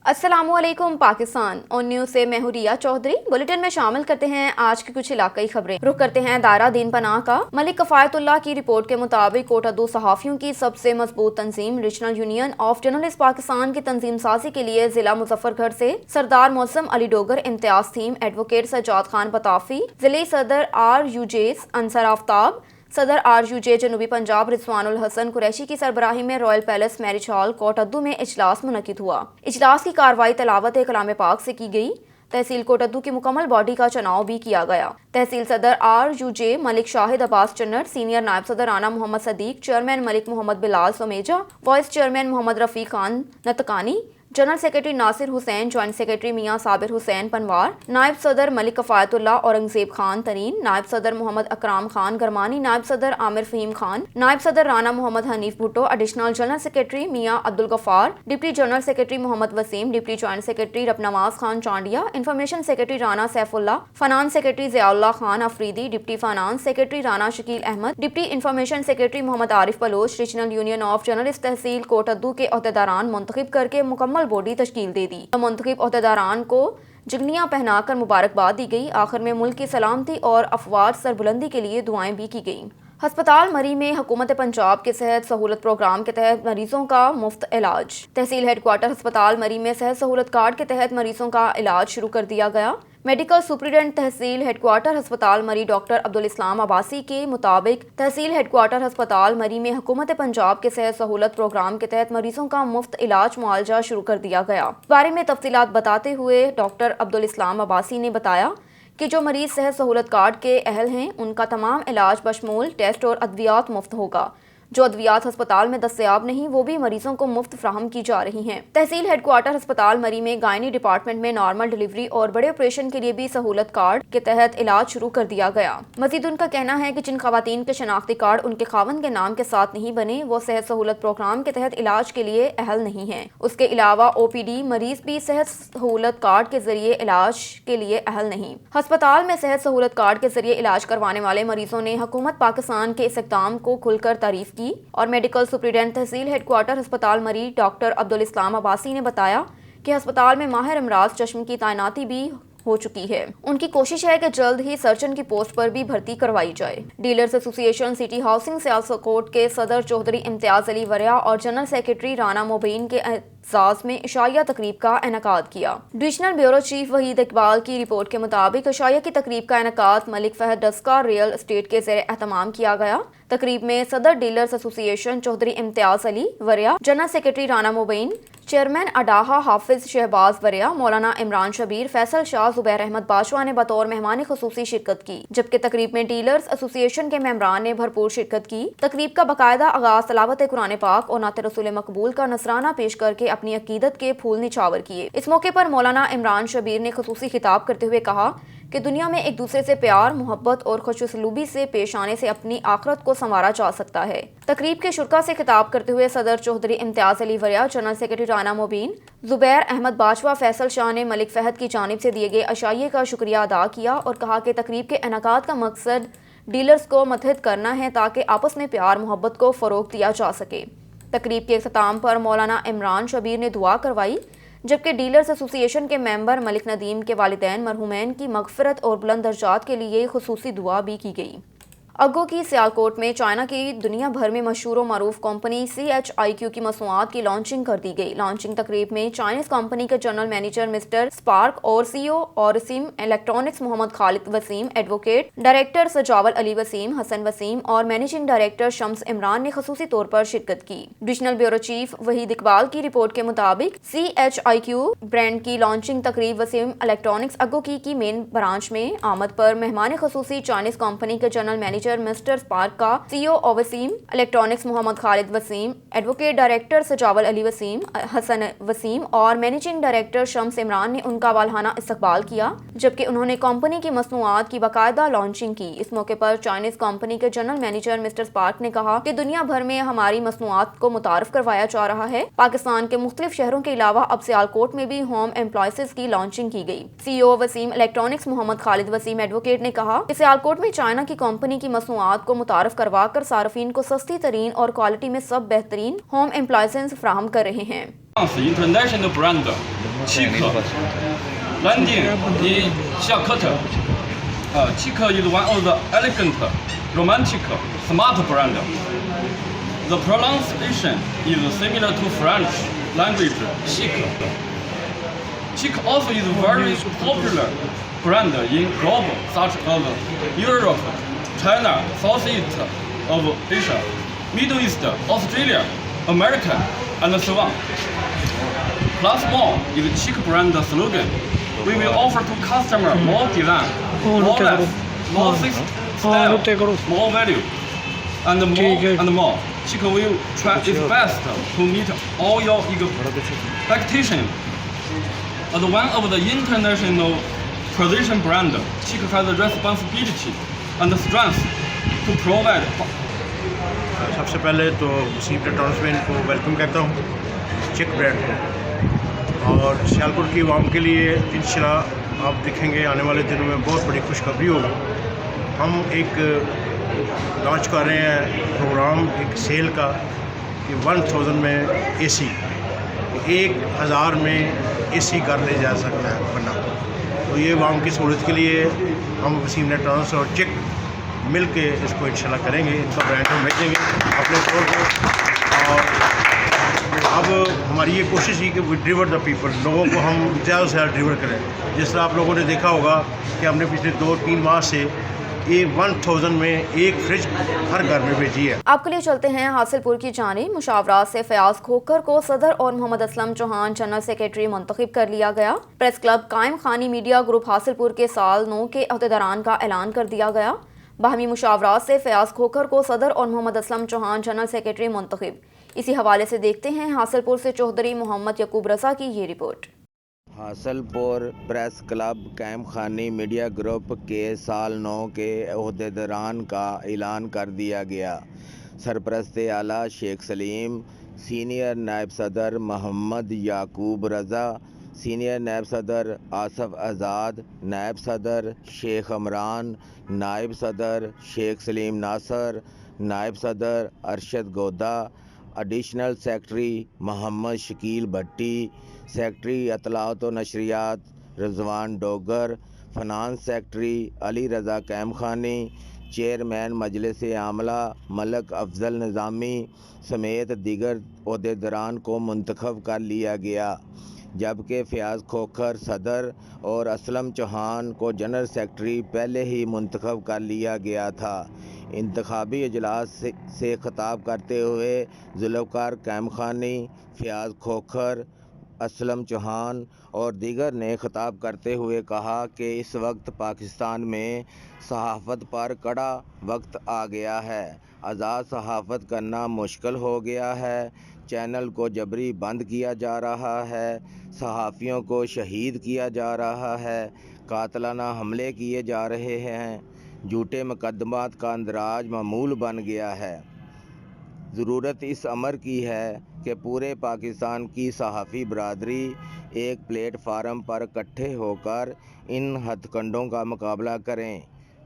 السلام علیکم پاکستان آن نیوز سے میں ہوں ریا چودھری۔ بلیٹن میں شامل کرتے ہیں آج کی کچھ علاقائی خبریں۔ رخ کرتے ہیں دائرہ دین پناہ کا۔ ملک کفایت اللہ کی رپورٹ کے مطابق کوٹہ 2 صحافیوں کی سب سے مضبوط تنظیم regional union of journalist Pakistan کی تنظیم سازی کے لیے ضلع مظفر گڑھ سے سردار معظم علی ڈوگر امتیاز تھیم ایڈوکیٹ سجاد خان بطافی، ضلعی صدر RUJ انصر آفتاب، صدر RUJ جنوبی پنجاب رضوان الحسن قریشی کی سربراہی میں رائل پیلس میرج ہال کوٹہ 2 میں اجلاس منعقد ہوا۔ اجلاس کی کارروائی تلاوت کلام پاک سے کی گئی۔ تحصیل کوٹہ 2 کی مکمل باڈی کا چناؤ بھی کیا گیا۔ تحصیل صدر RUJ ملک شاہد عباس چنر، سینئر نائب صدر رانا محمد صدیق، چیئرمین ملک محمد بلال سمیجہ، وائس چیئرمین محمد رفیق خان نتقانی، جنرل سیکرٹری ناصر حسین، جوائنٹ سیکرٹری میاں صابر حسین پنوار، نائب صدر ملک کفایت اللہ اورنگزیب خان ترین، نائب صدر محمد اکرام خان گرمانی، نائب صدر عامر فہیم خان، نائب صدر Rana Mohammad Hanif Bhutto, additional general secretary Mian Abdul Ghaffar, deputy general secretary Mohammad Waseem, deputy joint secretary Rabnawaz Khan Chandio, information secretary Rana Saif Ullah, finance secretary Zia Ullah Khan Afridi, deputy finance secretary Rana Shakeel Ahmed, deputy information secretary Mohammad Arif Baloch, regional union of journalist تحصیل کوٹہ 2 کے عہدیداران منتخب کر کے مکمل باڈی تشکیل دے دی۔ منتخب عہدیداران کو جگنیاں پہنا کر مبارکباد دی گئی۔ آخر میں ملک کی سلامتی اور افواج سربلندی کے لیے دعائیں بھی کی گئیں۔ ہسپتال مری میں حکومت پنجاب کے صحت سہولت پروگرام کے تحت مریضوں کا مفت علاج۔ تحصیل ہیڈ کوارٹر ہسپتال مری میں صحت سہولت کارڈ کے تحت مریضوں کا علاج شروع کر دیا گیا۔ میڈیکل سپرنٹنڈنٹ تحصیل ہیڈ کوارٹر ہسپتال مری ڈاکٹر عبدالاسلام عباسی کے مطابق تحصیل ہیڈ کوارٹر ہسپتال مری میں حکومت پنجاب کے صحت سہولت پروگرام کے تحت مریضوں کا مفت علاج معالجہ شروع کر دیا گیا۔ اس بارے میں تفصیلات بتاتے ہوئے ڈاکٹر عبدالاسلام عباسی نے بتایا کہ جو مریض صحت سہولت کارڈ کے اہل ہیں ان کا تمام علاج بشمول ٹیسٹ اور ادویات مفت ہوگا۔ جو ادویات ہسپتال میں دستیاب نہیں وہ بھی مریضوں کو مفت فراہم کی جا رہی ہیں۔ تحصیل ہیڈ کوارٹر ہسپتال مری میں گائنی ڈپارٹمنٹ میں نارمل ڈلیوری اور بڑے آپریشن کے لیے بھی سہولت کارڈ کے تحت علاج شروع کر دیا گیا۔ مزید ان کا کہنا ہے کہ جن خواتین کے شناختی کارڈ ان کے خاوند کے نام کے ساتھ نہیں بنے وہ صحت سہولت پروگرام کے تحت علاج کے لیے اہل نہیں ہیں۔ اس کے علاوہ OPD مریض بھی صحت سہولت کارڈ کے ذریعے علاج کے لیے اہل نہیں۔ ہسپتال میں صحت سہولت کارڈ کے ذریعے علاج کروانے والے مریضوں نے حکومت پاکستان کے اس اقدام کو کھل کر تعریف کی اور میڈیکل سپرنٹنڈنٹ تحصیل ہیڈ کوارٹر ہسپتال مری ڈاکٹر عبدالاسلام عباسی نے بتایا کہ ہسپتال میں ماہر امراض چشم کی تعیناتی بھی ہو چکی ہے۔ ان کی کوشش ہے کہ جلد ہی سرجن کی پوسٹ پر بھی بھرتی کروائی جائے۔ ڈیلرز ایسوسی ایشن سٹی ہاؤسنگ سیالکوٹ کے صدر چودھری امتیاز علی وریا اور جنرل سیکرٹری رانا مبین کے اعزاز میں عشائیہ تقریب کا انعقاد کیا۔ Divisional bureau chief Waheed Iqbal کی رپورٹ کے مطابق عشائیہ کی تقریب کا انعقاد ملک فہد ڈسکا ریئل اسٹیٹ کے زیر اہتمام کیا گیا۔ تقریب میں صدر ڈیلرز ایسوسی ایشن چودھری امتیاز علی وریا، جنرل سیکرٹری رانا مبین، چیئرمین اڈاہا حافظ شہباز وریا، مولانا عمران شبیر، فیصل شاہ، زبیر احمد باشوا نے بطور مہمان خصوصی شرکت کی، جبکہ تقریب میں ڈیلرز ایسوسی ایشن کے ممبران نے بھرپور شرکت کی۔ تقریب کا باقاعدہ آغاز تلاوت قرآن پاک اور نعت رسول مقبول کا نذرانہ پیش کر کے اپنی عقیدت کے پھول نچھاور کیے۔ اس موقع پر مولانا عمران شبیر نے خصوصی خطاب کرتے ہوئے کہا کہ دنیا میں ایک دوسرے سے پیار، محبت اور خوش اسلوبی سے پیش آنے سے اپنی آخرت کو سنوارا جا سکتا ہے۔ تقریب کے شرکا سے خطاب کرتے ہوئے صدر چودھری امتیاز علی وریا، جنرل سیکرٹری رانا مبین، زبیر احمد باشوا، فیصل شاہ نے ملک فہد کی جانب سے دیے گئے عشائیے کا شکریہ ادا کیا اور کہا کہ تقریب کے انعقاد کا مقصد ڈیلرز کو متحد کرنا ہے تاکہ آپس میں پیار محبت کو فروغ دیا جا سکے۔ تقریب کے اختتام پر مولانا عمران شبیر نے دعا کروائی، جبکہ ڈیلرز ایسوسی ایشن کے ممبر ملک ندیم کے والدین مرحومین کی مغفرت اور بلند درجات کے لیے خصوصی دعا بھی کی گئی۔ اگو کی سیالکوٹ میں چائنا کی دنیا بھر میں مشہور و معروف کمپنی CHIQ کی مصنوعات کی لانچنگ کر دی گئی۔ لانچنگ تقریب میں چائنیز کمپنی کے جنرل مینیجر مسٹر اسپارک اور CEO اورسیم الیکٹرانکس محمد خالد وسیم، ایڈوکیٹ ڈائریکٹر سجاول علی وسیم، حسن وسیم اور مینیجنگ ڈائریکٹر شمس عمران نے خصوصی طور پر شرکت کی۔ Divisional bureau chief Waheed Iqbal کی رپورٹ کے مطابق CHIQ برانڈ کی لانچنگ تقریب وسیم الیکٹرانکس اگو کی مین برانچ میں آمد پر مہمان خصوصی چائنیز کمپنی کے جنرل مینیجر مسٹر اسپارک کا CEO وسیم الیکٹرانکس محمد خالد وسیم، ایڈوکیٹ ڈائریکٹر سجاول علی وسیم، حسن وسیم اور مینیجنگ ڈائریکٹر شمس عمران نے ان کا والہانہ استقبال کیا، جبکہ انہوں نے کمپنی کی مصنوعات کی باقاعدہ لانچنگ کی۔ اس موقع پر چائنیز کمپنی کے جنرل مینیجر مسٹر اسپارک نے کہا کہ دنیا بھر میں ہماری مصنوعات کو متعارف کروایا جا رہا ہے۔ پاکستان کے مختلف شہروں کے علاوہ اب سیالکوٹ میں بھی ہوم امپلائنسز کی لانچنگ کی گئی۔ CEO وسیم الیکٹرانکس محمد خالد وسیم ایڈوکیٹ نے کہا کہ سیالکوٹ میں چائنا کی کمپنی کی मसनूआत को मुतारफ करवा कर सार्फिन को सस्ती तरीन और क्वालिटी में सब बेहतरीन होम एप्लायंसेस फराहम कर रहे हैं। International brand Chic landing in Jakarta. Chic is one of the elegant, romantic, smart brand. The pronunciation is similar to French language chic. Chic also is a very popular brand in global such as Europe, China, Southeast of Asia, Middle East, Australia, America, and so on. Plus more is Chic brand slogan. We will offer to customer more design, more less, more style, more value, and more. Chic will try its best to meet all your expectations. As one of the international position brand, Chic has the responsibility and strength to provide. सबसे पहले तो Wasim electronics में इनको welcome कहता हूँ, चिक brand को, और सियालकोट की आवाम के लिए इंशाल्लाह आप देखेंगे आने वाले दिनों में बहुत बड़ी खुशखबरी होगी। हम एक लॉन्च कर रहे हैं प्रोग्राम एक सेल का कि 1000 में एसी, 1000 में एसी घर ले जा सकता है बना। तो ये आवाम की सहूलत के लिए हम वसीम इलेक्ट्रॉनिक्स और चिक मिल के इसको इंशाल्लाह करेंगे, इनका ब्रांड हम बेचेंगे अपने स्टोर को। और अब हमारी ये कोशिश है कि वी डिलीवर द पीपल, लोगों को हम ज़्यादा से ज़्यादा डिलीवर करें। जिस तरह आप लोगों ने देखा होगा कि हमने पिछले 2-3 माह से ये 1000 में एक फ्रिज हर घर में भेजी है। आपके लिए चलते हैं हासिलपुर की जानिब। मुशावरात से फयाज खोखर को सदर और मोहम्मद असलम चौहान जनरल सेक्रेटरी मुंतखब कर लिया गया। प्रेस क्लब कायम खानी मीडिया ग्रुप हासिलपुर के साल 9 के अहदेदारान का ऐलान कर दिया गया। बाहमी मुशावरात से फयाज खोखर को सदर और मोहम्मद असलम चौहान जनरल सेक्रेटरी मुंतखब। इसी हवाले से देखते हैं हासिलपुर से चौधरी मोहम्मद यकूब रजा की ये रिपोर्ट। हासिलपुर प्रेस क्लब कायम खानी मीडिया ग्रुप के साल 9 के अहदेदारान का ऐलान कर दिया गया। सरपरस्त आला शेख सलीम, सीनियर नायब सदर मोहम्मद याकूब रज़ा, सीनियर नायब सदर आसफ आज़ाद, नायब सदर शेख अमरान, नायब सदर शेख सलीम नासर, नायब सदर अरशद गोदा, एडिशनल सेक्रेटरी मोहम्मद शकील भट्टी, सेक्रेटरी अतलात व नशरियात Rizwan Dogar, finance secretary Ali Raza cam खानी, चेयरमैन मजलिस आमला मलक अफजल निज़ामी समेत दीगर अहदेदारान को मुंतखब कर लिया गया, जबकि फयाज खोखर सदर और असलम चौहान को जनरल सेक्रेटरी पहले ही मुंतखब कर लिया गया था। इंतखाबी इजलास से खिताब करते हुए जुल्फ़कार कैम खानी, फयाज खोखर, असलम चौहान और दीगर ने खिताब करते हुए कहा कि इस वक्त पाकिस्तान में सहाफ़त पर कड़ा वक्त आ गया है। आज़ाद सहाफ़त करना मुश्किल हो गया है। चैनल को जबरी बंद किया जा रहा है, सहाफ़ियों को शहीद किया जा रहा है, कातलाना हमले किए जा रहे हैं, झूठे मुकदमात का अंदराज मामूल बन गया है। ज़रूरत इस अमर की है कि पूरे पाकिस्तान की सहाफ़ी बरादरी एक प्लेटफार्म पर इकट्ठे होकर इन हथकंडों का मुकाबला करें।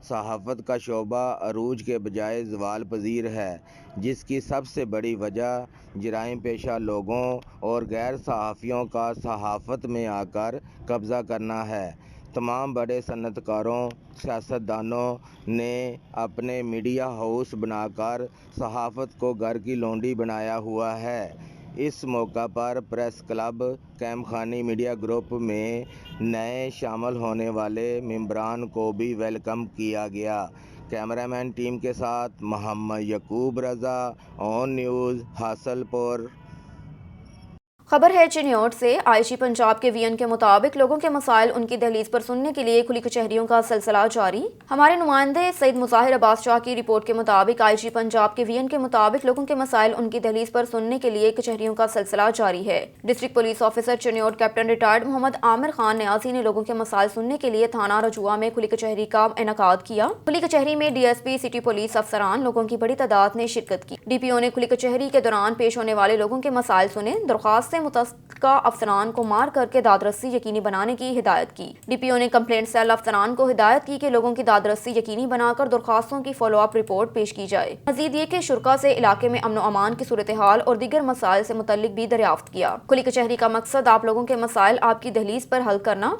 सहाफ़त का शोबा अरूज के बजाय ज़वाल पजीर है, जिसकी सबसे बड़ी वजह जराइम पेशा लोगों और गैर सहाफ़ियों का सहाफ़त में आकर कब्ज़ा करना है। तमाम बड़े सनअतकारों सियासतदानों ने अपने मीडिया हाउस बनाकर सहाफ़त को घर की लौंडी बनाया हुआ है। इस मौका पर प्रेस क्लब कैम खानी मीडिया ग्रुप में नए शामिल होने वाले मेंबरान को भी वेलकम किया गया। कैमरामैन टीम के साथ मोहम्मद यकूब रज़ा, ऑन न्यूज़ हासिलपुर। खबर है चिन्योट से। आईजी पंजाब के वीएन के मुताबिक लोगों के मसाइल उनकी दहलीज पर सुनने के लिए खुली कचहरियों का सिलसिला जारी। हमारे नुमाइंदे सईद मुज़ाहिर अब्बास शाह की रिपोर्ट के मुताबिक आईजी पंजाब के वीएन के मुताबिक लोगों के मसाइल उनकी दहलीज पर सुनने के लिए कचहरियों का सिलसिला जारी है। District police officer Chiniot captain retired Mohammad Aamir Khan Niazi ने लोगों के मसाइल सुनने के लिए थाना रजुआ में खुली कचहरी का इनेकाद किया। खुली कचहरी में डीएसपी, सिटी पुलिस अफसरान, लोगों की बड़ी तादाद ने शिरकत की। डीपीओ ने खुली कचहरी के दौरान पेश होने वाले लोगों के मसाइल सुने, दरख्वास्तें से मुतल्लिका अफसरान को मार करके दादरसी यकीनी बनाने की हिदायत की। DPO ने कंप्लेंट सेल अफसरान को हिदायत की कि लोगों की दादरसी यकीनी बनाकर दरख्वास्तों की फॉलो अप रिपोर्ट पेश की जाए। मजीद ये कि शुरा से इलाके में अमन व अमान की सूरत हाल और दीगर मसाइल से मुतल्लिक भी दरियाफ्त किया। खुली कचहरी का मकसद आप लोगों के मसाइल आपकी दहलीज पर हल करना,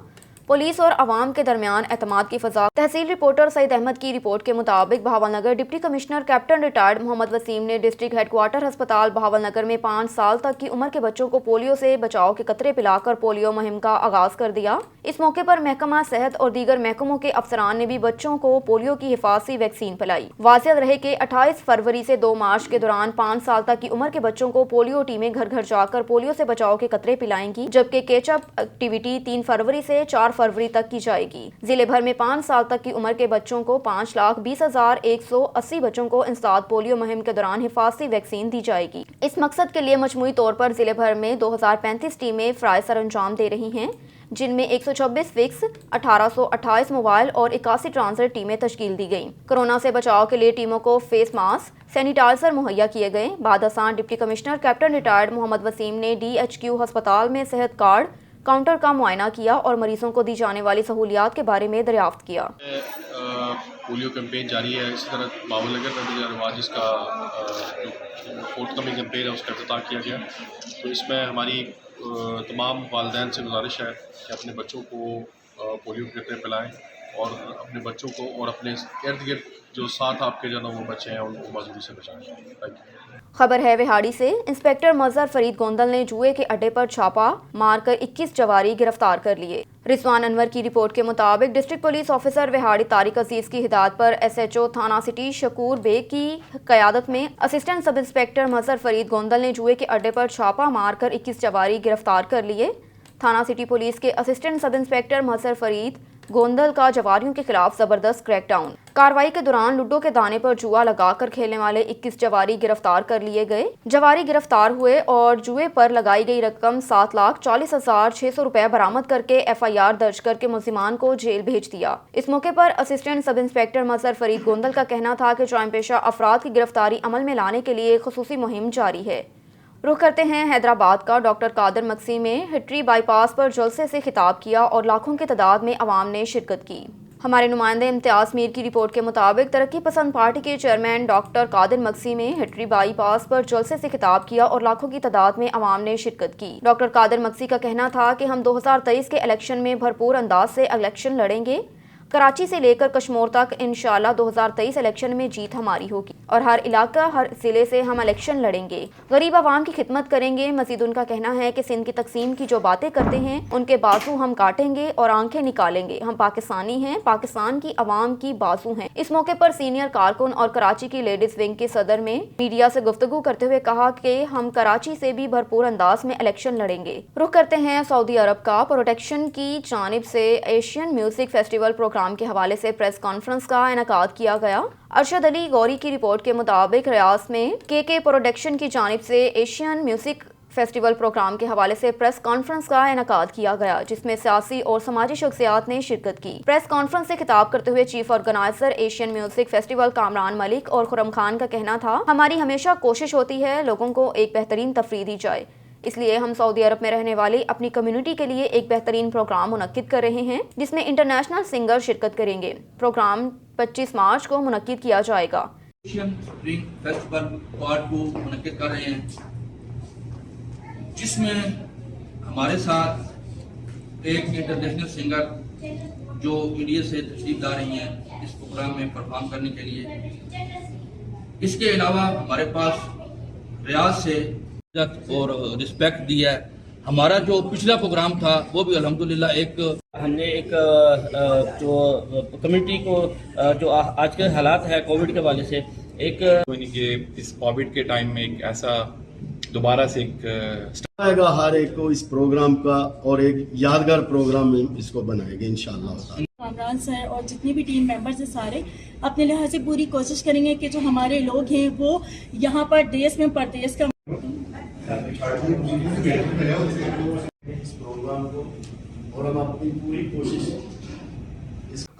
पुलिस और अवाम के दरमियान एतमाद की फजा। तहसील रिपोर्टर सईद अहमद की रिपोर्ट के मुताबिक Bahawalnagar deputy commissioner captain retired Mohammad Waseem ने डिस्ट्रिक्ट हेडक्वार्टर अस्पताल बहावलनगर में 5 साल तक की उम्र के बच्चों को पोलियो से बचाव के कतरे पिलाकर पोलियो मुहिम का आगाज कर दिया। इस मौके पर महकमा सेहत और दीगर महकमों के अफसरान ने भी बच्चों को पोलियो की हिफाजती वैक्सीन पिलाई। वाज़ेह रहे कि 28 फरवरी से 2 मार्च के दौरान 5 साल तक की उम्र के बच्चों को पोलियो टीमें घर घर जाकर पोलियो से बचाव के कतरे पिलाएंगी, जबकि कैचअप एक्टिविटी 3 फरवरी से 4 फरवरी तक की जाएगी। जिले भर में 5 साल तक की उम्र के बच्चों को 5,20,180 बच्चों को इंसदाद पोलियो मुहिम के दौरान हिफाजती वैक्सीन दी जाएगी। इस मकसद के लिए मजमूई तौर पर जिले भर में 2035 टीमें फ्राई सर अंजाम दे रही हैं, जिनमें 126 फिक्स, 1828 मोबाइल और 81 ट्रांजिट टीमें तश्कील दी गईं। कोरोना से बचाव के लिए टीमों को फेस मास्क, सैनिटाइजर मुहैया किए गए। बादशाह deputy commissioner captain retired Mohammad Waseem ने DHQ अस्पताल में सेहत कार्ड काउंटर का मुआयना किया और मरीजों को दी जाने वाली सहूलियात के बारे में दरियाफ्त किया। पोलियो कैंपेन जारी है। इसी तरह बहावलनगर में भी आज इसका जो फोर्थ कमिंग कैंपेन है उसका इफ्तिताह किया गया। तो इसमें हमारी तमाम वालिदैन से गुजारिश है कि अपने बच्चों को पोलियो के कतरे पिलाएँ और अपने बच्चों को और अपने इर्द गिर्द जो साथ आपके जो वो बच्चे हैं उनको माजूरी से बचाएँ। Thank you. खबर है विहाड़ी से। इंस्पेक्टर मजहर फरीद गोंदल ने जुए के अड्डे पर छापा मारकर 21 जवारी गिरफ्तार कर लिए। रिजवान अनवर की रिपोर्ट के मुताबिक district police officer Vehari Tariq Aziz की हिदायत पर SHO थाना सिटी शकूर बेग की क़यादत में असिस्टेंट सब इंस्पेक्टर मजहर फरीद गोंदल ने जुए के अड्डे पर छापा मारकर 21 जवारी गिरफ्तार कर लिए। थाना सिटी पुलिस के असिस्टेंट सब इंस्पेक्टर मजहर फरीद गोंदल का जवारियों के खिलाफ जबरदस्त क्रैकडाउन। कार्रवाई के दौरान लूडो के दाने पर जुआ लगाकर खेलने वाले 21 जवारी गिरफ्तार कर लिए गए। जवारी गिरफ्तार हुए और जुए पर लगाई गई रकम 7,40,600 रुपए बरामद करके FIR दर्ज करके मुलजिमान को जेल भेज दिया। इस मौके पर असिस्टेंट सब इंस्पेक्टर मजहर फरीद गोंदल का कहना था कि जुर्म पेशा अफराद की गिरफ्तारी अमल में लाने के लिए खुसूसी मुहिम जारी है। रुख करते हैं हैदराबाद का। डॉक्टर कादिर मक्सी में हिटरी बाईपास पर जलसे से खिताब किया और लाखों की तादाद में अवाम ने शिरकत की। हमारे नुमाइंदे इम्तियाज़ मीर की रिपोर्ट के मुताबिक तरक्की पसंद पार्टी के चेयरमैन डॉक्टर कादिर मक्सी में हिटरी बाईपास पर जलसे से खिताब किया और लाखों की तादाद में अवाम ने शिरकत की। डॉक्टर कादिर मक्सी का कहना था कि हम 2023 के इलेक्शन में भरपूर अंदाज से इलेक्शन लड़ेंगे। कराची से लेकर कश्मीर तक इंशाल्लाह 2023 इलेक्शन में जीत हमारी होगी और हर इलाका हर जिले से हम इलेक्शन लड़ेंगे, गरीब आवाम की खिदमत करेंगे। मजीद उनका कहना है कि सिंध की तकसीम की जो बातें करते हैं उनके बाजू हम काटेंगे और आंखें निकालेंगे। हम पाकिस्तानी हैं, पाकिस्तान की आवाम की बाजू हैं। इस मौके पर सीनियर कारकुन और कराची की लेडीज विंग के सदर में मीडिया से गुफ्तगू करते हुए कहा कि हम कराची से भी भरपूर अंदाज में इलेक्शन लड़ेंगे। रुख करते हैं सऊदी अरब का। प्रोटेक्शन की जानिब से एशियन म्यूजिक फेस्टिवल प्रोग्राम के हवाले से प्रेस कॉन्फ्रेंस का इनेकाद किया गया। अरशद अली गौरी की रिपोर्ट के मुताबिक रियाज में के प्रोडक्शन की जानिब से एशियन म्यूजिक फेस्टिवल प्रोग्राम के हवाले से प्रेस कॉन्फ्रेंस का इनेकाद किया गया, जिसमें सियासी और समाजी शख्सियात ने शिरकत की। प्रेस कॉन्फ्रेंस से खिताब करते हुए chief organiser Asian music festival Kamran Malik और खुरम खान का कहना था, हमारी हमेशा कोशिश होती है लोगों को एक बेहतरीन तफरीह दी जाए, इसलिए हम सऊदी अरब में रहने वाली अपनी कम्युनिटी के लिए एक बेहतरीन प्रोग्राम मुनक्किद कर रहे हैं, जिसमें इंटरनेशनल सिंगर शिरकत करेंगे। प्रोग्राम 25 मार्च को मुनक्किद किया जाएगा। एशियन स्प्रिंग फेस्टिवल पार्ट 2 मुनक्किद कर रहे हैं, जिसमें हमारे साथ एक इंटरनेशनल सिंगर जो इंडिया से तशरीफ ला रही हैं इस प्रोग्राम में परफॉर्म करने के लिए। इसके अलावा हमारे पास रियाज से और रिस्पेक्ट दिया है। हमारा जो पिछला प्रोग्राम था वो भी अल्हम्दुलिल्लाह हमने एक जो कम्युनिटी को जो आज के हालात है कोविड के हवाले से एक इस कोविड के टाइम में एक ऐसा दोबारा से एक आएगा हर एक को इस प्रोग्राम का और एक यादगार प्रोग्राम में इसको बनाएंगे इंशाअल्लाह। कामरान सर और जितने भी टीम मेंबर्स हैं सारे अपने लिहाज से पूरी कोशिश करेंगे कि जो हमारे लोग हैं वो यहाँ पर देश में परदेश का इस प्रोग्राम को और हम अपनी पूरी कोशिश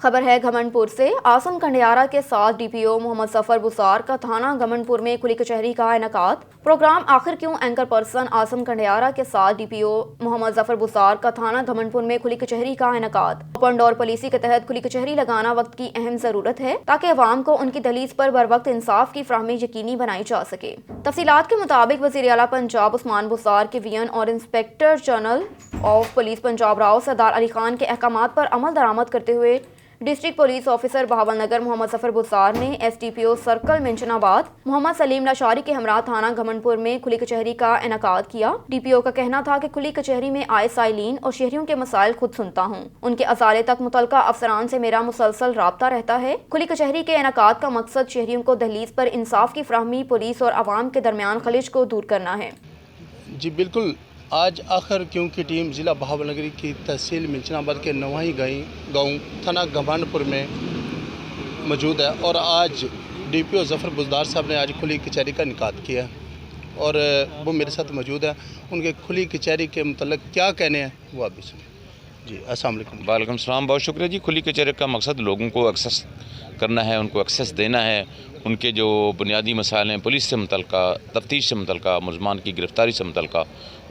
खबर है घमंडपुर से। आसम कंडियारा के साथ डीपीओ मोहम्मद सफर बुसार का थाना घमंडपुर में खुली कचहरी का इनेकाद। प्रोग्राम आखिर क्यों एंकर पर्सन आसम कंडियारा के साथ डीपीओ मोहम्मद जफर बुसार का थाना घमंडपुर में खुली कचहरी का इनेकाद। ओपन डोर पॉलिसी के तहत खुली कचहरी लगाना वक्त की अहम जरूरत है ताकि अवाम को उनकी दहलीज पर बर वक्त इंसाफ की फ्राहमी यकीनी बनाई जा सके। तफसीलात के मुताबिक वज़ीर आला पंजाब उस्मान बुसार के वीएन और inspector general of police Punjab Rao Sardar Ali Khan के अहकामात पर अमल दरामद करते हुए district police officer Bahawalnagar Mohammad Safar Busar ने एसडीपीओ सर्कल मिंचनाबाद मोहम्मद सलीम लाशारी के हमरा थाना घमंडपुर में खुली कचहरी का इनेकाद किया। डीपीओ का कहना था कि खुली कचहरी में आए साइलिन और शहरियों के मसाइल खुद सुनता हूँ, उनके असाले तक मुतलका अफसरान से मेरा मुसलसल राब्ता रहता है। खुली कचहरी के इनेकाद का मकसद शहरियों को दहलीज पर इंसाफ की फ्राहमी, पुलिस और आवाम के दरमियान खलिश को दूर करना है। जी बिल्कुल, आज आखिर क्योंकि टीम ज़िला बहावलनगरी की तहसील मिंचनाबाद के नवाही गाँव थाना घमंडपुर में मौजूद है और आज डीपीओ जफर बुजदार साहब ने आज खुली कचहरी का इनेकाद किया और वो मेरे साथ मौजूद है। उनके खुली कचहरी के मतलब क्या कहने हैं वो आप भी सुनिए। जी अस्सलाम वालेकुम। वालेकुम सलाम, बहुत शुक्रिया जी। खुली कचहरी का मकसद लोगों को एक्सेस करना है, उनको एक्सेस देना है। उनके जो बुनियादी मसाइल हैं पुलिस से मुतल्लिका, तफ्तीश से मुतल्लिका, मुलज़मान की गिरफ़्तारी से मुतल्लिका,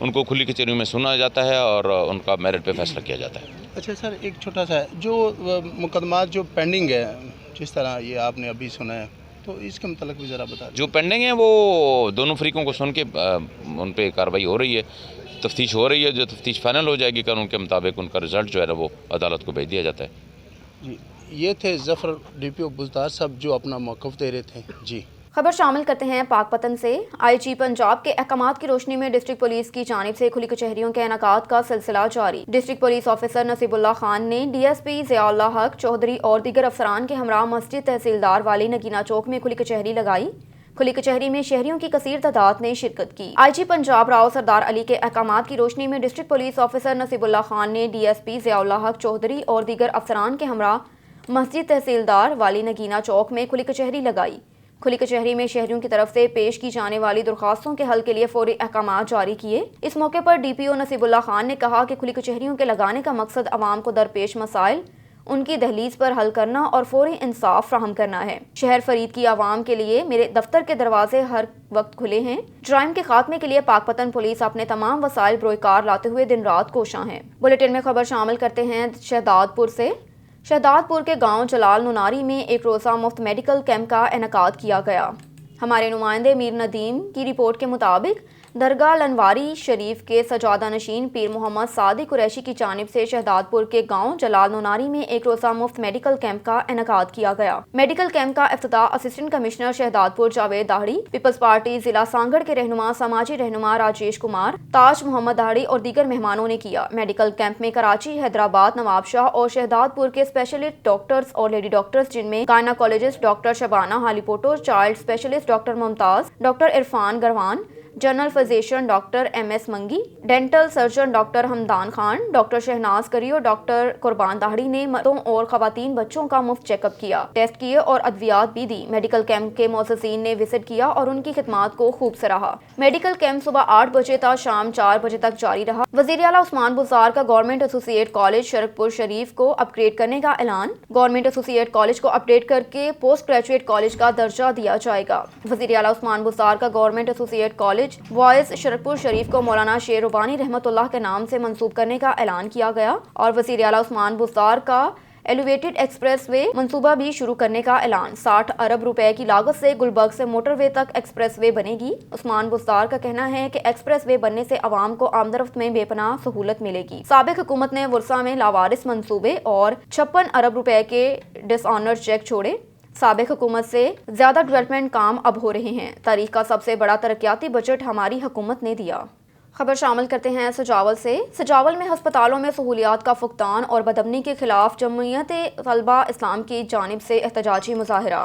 उनको खुली कचहरी में सुना जाता है और उनका मेरिट पे फैसला किया जाता है। अच्छा सर, एक छोटा सा जो मुकदमात जो पेंडिंग है, जिस तरह ये आपने अभी सुना है, तो इसके मुतल्लिक भी ज़रा बता दें। जो पेंडिंग है वो दोनों फरीकों को सुन के उन पर कार्रवाई हो रही है, तफ्तीश हो रही है। जो तफ्तीश फाइनल हो जाएगी कानून के मुताबिक उनका रिज़ल्ट जो है ना वो अदालत को भेज दिया जाता है। जी, ये थे जफर डीपीओ बुजदार साहब जो अपना मौक़िफ़ दे रहे थे। जी खबर शामिल करते हैं पाकपतन से। आईजी पंजाब के अहकामात की रोशनी में डिस्ट्रिक्ट पुलिस की जानिब से खुली कचहरियों के इनेकाद का सिलसिला जारी। District police officer Nasibullah Khan ने डीएसपी ज़ियाउल्लाह हक चौधरी और दीगर अफसरान के हमरा मस्जिद तहसीलदार वाली नगीना चौक में खुली कचहरी लगाई। खुली कचहरी में शहरियों की कसीर तादाद ने शिरकत की। आईजी पंजाब राव सरदार अली के अहकामात की रोशनी में district police officer Nasibullah Khan ने डीएसपी ज़ियाउल्लाह हक चौधरी और दीगर अफसरान के हमरा मस्जिद तहसीलदार वाली नगीना चौक में खुली कचहरी लगाई। खुली कचहरी में शहरियों की तरफ से पेश की जाने वाली दरख्वास्तों के हल के लिए फौरी अहकामात जारी किए। इस मौके पर डीपीओ नसीबुल्लाह खान ने कहा कि खुली कचहरियों के लगाने का मकसद अवाम को दरपेश मसाइल, उनकी दहलीज पर हल करना और फौरी इंसाफ फ्राहम करना है। शहर फरीद की आवाम के लिए मेरे दफ्तर के दरवाजे हर वक्त खुले हैं। जराइम के खात्मे के लिए पाकपतन पुलिस अपने तमाम वसाइल बरोकार लाते हुए दिन रात कोशां है। बुलेटिन में खबर शामिल करते हैं शहदादपुर से। शहदादपुर के गांव जलाल नुनारी में एक रोज़ा मुफ्त मेडिकल कैंप का इनेकाद किया गया। हमारे नुमाइंदे मीर नदीम की रिपोर्ट के मुताबिक दरगाह लनवारी शरीफ के सजादा नशीन पीर मोहम्मद सादी कुरैशी की जानिब से शहदादपुर के गांव जलाल नुनारी में एक रोज़ा मुफ्त मेडिकल कैंप का इनेकाद किया गया। मेडिकल कैंप का इफ्तिताह असिस्टेंट कमिश्नर शहदादपुर जावेद दाहड़ी, पीपल्स पार्टी जिला सांगड़ के रहनुमा समाजी रहनुमा राजेश कुमार, ताज मोहम्मद दाहड़ी और दीगर मेहमानों ने किया। मेडिकल कैंप में कराची, हैदराबाद, नवाबशाह और शहदादपुर के स्पेशलिस्ट डॉक्टर्स और लेडी डॉक्टर्स जिनमें gynaecologist doctor Shabana Halepoto, child specialist doctor Mumtaz, doctor Irfan Garwan, general physician doctor MS Mangi, dental surgeon doctor Hamdan Khan, doctor Shahnaz Kari और डॉक्टर कुर्बान दाहड़ी ने मर्दों और खवातीन बच्चों का मुफ्त चेकअप किया, टेस्ट किए और अद्वियात भी दी। मेडिकल कैंप के मुअस्सिसीन ने विजिट किया और उनकी खिदमात को खूब सराहा। मेडिकल कैंप सुबह 8 बजे था शाम 4 बजे तक जारी रहा। वज़ीर आला उस्मान बुज़दार का government associate college Sharakpur Sharif को अपग्रेड करने का ऐलान। गवर्नमेंट एसोसिएट कॉलेज को अपडेट करके पोस्ट ग्रेजुएट कॉलेज का दर्जा दिया जाएगा। वज़ीर आला उस्मान बुज़दार का government associate college boys Sharakpur Sharif को मौलाना शेर रुबानी रहमतुल्लाह के नाम से मंसूब करने का ऐलान किया गया और वज़ीर आला उस्मान बुज़दार का एलिवेटेड एक्सप्रेस वे मंसूबा भी शुरू करने का ऐलान। 60 अरब रुपए की लागत से गुलबर्ग से मोटरवे तक एक्सप्रेस वे बनेगी। उस्मान बुज़दार का कहना है कि एक्सप्रेस वे बनने से आवाम को आमदरफ्त में बेपनाह सहूलत मिलेगी। साबिक हुकूमत ने वर्सा में लावारिस मंसूबे और 56 अरब रुपए के डिसऑनर चेक छोड़े। साबिक हुकूमत से ज्यादा डेवलपमेंट काम अब हो रहे हैं। तारीख का सबसे बड़ा तरक्याती बजट हमारी हुकूमत ने दिया। खबर शामिल करते हैं सजावल से। सजावल में हस्पतालों में सहूलियात का फुकदान और बदअमनी के खिलाफ जमयत तलबा इस्लाम की जानिब से एहतजाजी मुजाहिरा।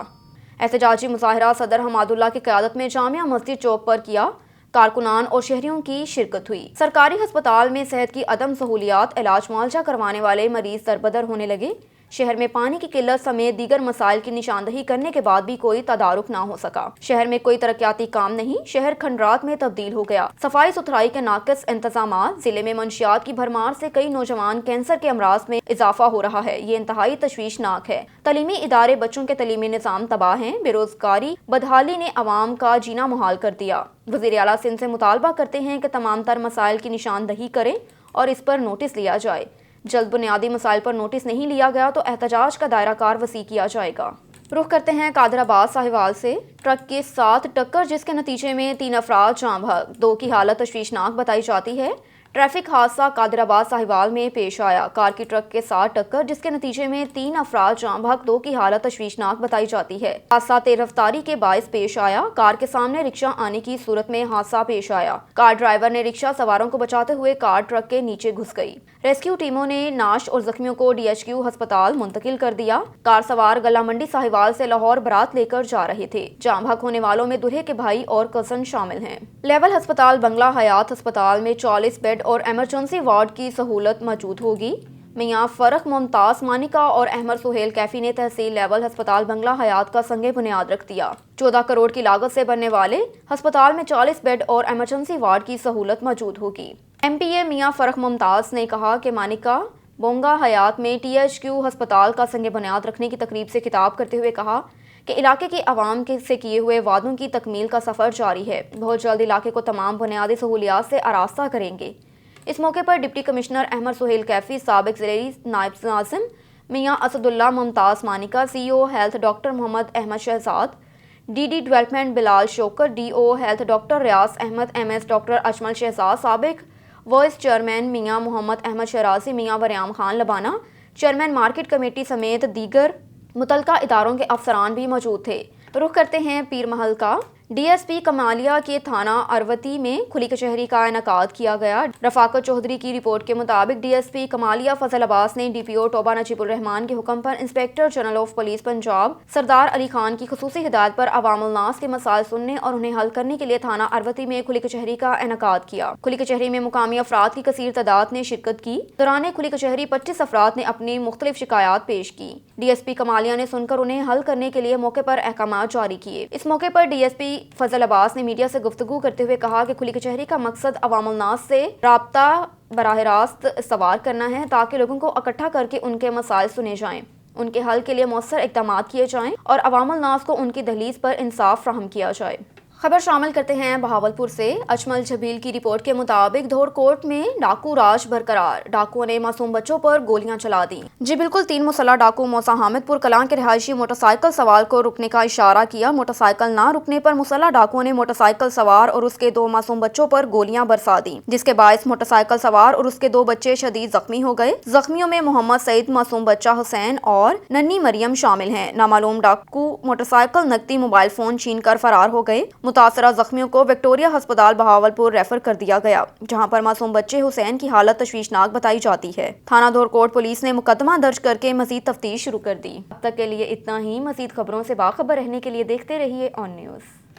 एहतजाजी मुजाहिरा सदर हमादुल्लाह की क़यादत में जामिया मस्जिद चौक पर किया। कारकुनान और शहरियों की शिरकत हुई। सरकारी अस्पताल में सेहत की अदम सहूलियात, इलाज मुआवजा करवाने वाले मरीज दरबदर होने लगे। शहर में पानी की किल्लत समेत दीगर मसाइल की निशानदही करने के बाद भी कोई तदारुक ना हो सका। शहर में कोई तरक्याती काम नहीं, शहर खंडरात में तब्दील हो गया। सफाई सुथराई के नाकिस इंतजामात, जिले में मंशियात की भरमार से कई नौजवान कैंसर के अमराज में इजाफा हो रहा है। ये इंतहाई तशवीशनाक है। तलीमी इदारे बच्चों के तलीमी निज़ाम तबाह हैं। बेरोजगारी बदहाली ने अवाम का जीना मुहाल कर दिया। वज़ीर आला सिंध से मुतालबा करते हैं कि तमाम तर मसाइल की निशानदही करें और इस पर नोटिस लिया जाए। जल्द बुनियादी मसाइल पर नोटिस नहीं लिया गया तो एहतजाज का दायरा कार वसी किया जाएगा। रुख करते हैं कादराबाद साहिवाल से। ट्रक के साथ टक्कर जिसके नतीजे में 3 अफराद जाँ बहक, 2 की हालत तशवीशनाक बताई जाती है। ट्रैफिक हादसा कादराबाद साहिवाल में पेश आया। कार की ट्रक के साथ टक्कर जिसके नतीजे में 3 अफराद जाँ बहक, 2 की हालत तशवीशनाक बताई जाती है। हादसा तेज रफ्तारी के बायस पेश आया। कार के सामने रिक्शा आने की सूरत में हादसा पेश आया। कार ड्राइवर ने रिक्शा सवारों को बचाते हुए कार ट्रक के नीचे घुस गई। रेस्क्यू टीमों ने नाश और जख्मियों को DHQ अस्पताल मुंतकिल कर दिया। कार सवार गला मंडी साहिवाल से लाहौर बारात लेकर जा रहे थे। जाँ बहक होने वालों में दूल्हे के भाई और कजन शामिल हैं। लेवल अस्पताल बंगला हयात अस्पताल में 40 बेड और एमरजेंसी वार्ड की सहूलत मौजूद होगी। मियां फरख मुमताज मानिका और अहमद सुहेल कैफी ने तहसील लेवल अस्पताल बंगला हयात का संगे बुनियाद रख दिया। 14 करोड़ की लागत से बनने वाले अस्पताल में 40 बेड और एमरजेंसी वार्ड की सहूलत मौजूद होगी। MPA मियां फरख मुमताज ने कहा कि मानिका बोंगा हयात में THQ अस्पताल का संगे बुनियाद रखने की तकरीब से खिताब करते हुए कहा कि इलाके की आवाम से किए हुए वादों की तकमील का सफ़र जारी है। बहुत जल्द इलाके को तमाम बुनियादी सहूलियात से आरास्ता करेंगे। इस मौके पर डिप्टी कमिश्नर अहमद सुहेल कैफी, साबिक ज़िले नायब नाज़िम Mian Asadullah Mumtaz Manika, CEO health doctor Muhammad Ahmad Shahzad, DD development Bilal Shokar, DO health doctor Riaz Ahmad, MS doctor Ajmal Shahzad, साबिक vice chairman Mian Muhammad Ahmad Sharazi, Mian Wariyam Khan Labana, chairman market committee समेत दीगर मुतलका इदारों के अफसरान भी मौजूद थे। रुख करते हैं पीर महल का। DSP कमालिया के थाना अरवती में खुली कचहरी का इनेकाद किया गया। रफाकत चौधरी की रिपोर्ट के मुताबिक DSP कमालिया फजल अब्बास ने DPO टोबा नजीबुर रहमान के हुक्म पर inspector general of police Punjab Sardar Ali Khan की खुसूसी हिदायत पर अवामुल नास के मसाइल सुनने और उन्हें हल करने के लिए थाना अरवती में खुली कचहरी का इनेकाद किया। खुली कचहरी में मुकामी अफराद की कसीर तादाद ने शिरकत की। दौरान खुली कचहरी 25 अफराद ने अपनी मुख्तलिफ शिकायत पेश की। DSP कमालिया ने सुनकर उन्हें हल करने के लिए मौके पर अहकाम जारी किए। इस मौके पर DSP फजल अब्बास ने मीडिया से गुफ्तगू करते हुए कहा कि खुली कचहरी का मकसद अवामुल नास से राब्ता बराह रास्त सवार करना है ताकि लोगों को इकट्ठा करके उनके मसाइल सुने जाएं, उनके हल के लिए मौसर इक़दाम किए जाएं और अवामुल नास को उनकी दहलीज पर इंसाफ फ्राहम किया जाए। खबर शामिल करते हैं बहावलपुर से। अजमल जबील की रिपोर्ट के मुताबिक धौरकोट में डाकू राज बरकरार। डाकुओं ने मासूम बच्चों पर गोलियां चला दी। जी बिल्कुल, 3 मुसल्लह डाकू मौसा हामिदपुर कलां के रिहायशी मोटरसाइकिल सवार को रुकने का इशारा किया। मोटरसाइकिल ना रुकने पर मुसल्लह डाकुओं ने मोटरसाइकिल सवार और उसके 2 मासूम बच्चों पर गोलियां बरसा दी, जिसके बायस मोटरसाइकिल सवार और उसके 2 बच्चे शदीद जख्मी हो गए। जख्मियों में मोहम्मद सईद, मासूम बच्चा हुसैन और नन्ही मरियम शामिल हैं। नामालूम डाकू मोटरसाइकिल, नकदी, मोबाइल फोन छीन कर फरार हो गए। मुतासरा जख्मियों को विक्टोरिया अस्पताल बहावलपुर रेफर कर दिया गया, जहां पर मासूम बच्चे हुसैन की हालत तशवीशनाक बताई जाती है। थाना धौरकोट पुलिस ने मुकदमा दर्ज करके मजीद तफ्तीश शुरू कर दी। अब तक के लिए इतना ही। मजीद खबरों से बाखबर रहने के लिए देखते रहिए ऑन न्यूज़।